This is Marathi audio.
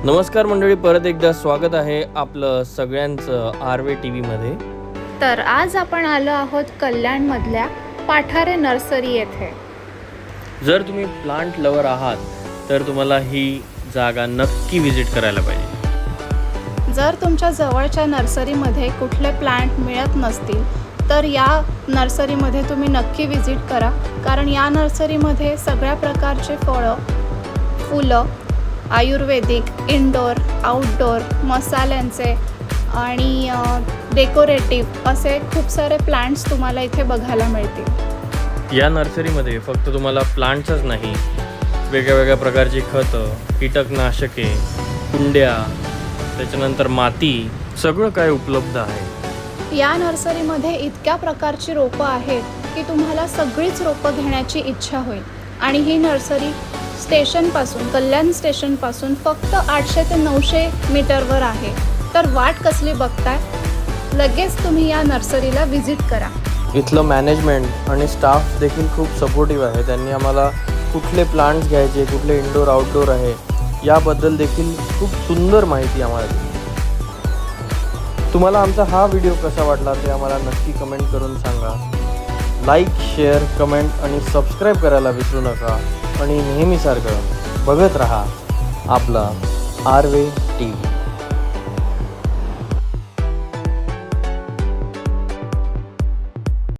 नमस्कार मंडळी, परत एकदा स्वागत आहे आपलं सगळ्यांचं आरवे टी व्हीमध्ये. तर आज आपण आलो आहोत कल्याणमधल्या पाठारे नर्सरी येथे. जर तुम्ही प्लांट लवर आहात तर तुम्हाला ही जागा नक्की व्हिजिट करायला पाहिजे. जर तुमच्या जवळच्या नर्सरीमध्ये कुठले प्लांट मिळत नसतील तर या नर्सरीमध्ये तुम्ही नक्की व्हिजिट करा, कारण या नर्सरीमध्ये सगळ्या प्रकारचे फळं, फुलं, आयुर्वेदिक, इनडोअर, आउटडोअर, मसाल्यांचे आणि डेकोरेटिव्ह असे खूप सारे प्लांट्स तुम्हाला इथे बघायला मिळतील. या नर्सरीमध्ये फक्त तुम्हाला प्लांट्सच नाही, वेगळ्या वेगळ्या प्रकारची खतं, कीटकनाशके, कुंड्या, त्याच्यानंतर माती, सगळं काय उपलब्ध आहे. या नर्सरीमध्ये इतक्या प्रकारची रोपं आहेत की तुम्हाला सगळीच रोपं घेण्याची इच्छा होईल. आणि ही नर्सरी स्टेशनपासून, कल्याण स्टेशनपासून फक्त 800 ते 900 मीटरवर आहे. तर वाट कसली बघताय, लगेच तुम्ही या नर्सरीला व्हिजिट करा. इथलं मॅनेजमेंट आणि स्टाफ देखील खूप सपोर्टिव्ह आहे. त्यांनी आम्हाला कुठले प्लांट्स घ्यायचे, कुठले इनडोअर आउटडोअर आहे याबद्दल देखील खूप सुंदर माहिती आम्हाला दिली. तुम्हाला आमचा हा व्हिडिओ कसा वाटला ते आम्हाला नक्की कमेंट करून सांगा. लाईक, शेअर, कमेंट आणि सबस्क्राईब करायला विसरू नका. आणि नेहमीसारखं बघत रहा आपला आरवे टी व्ही.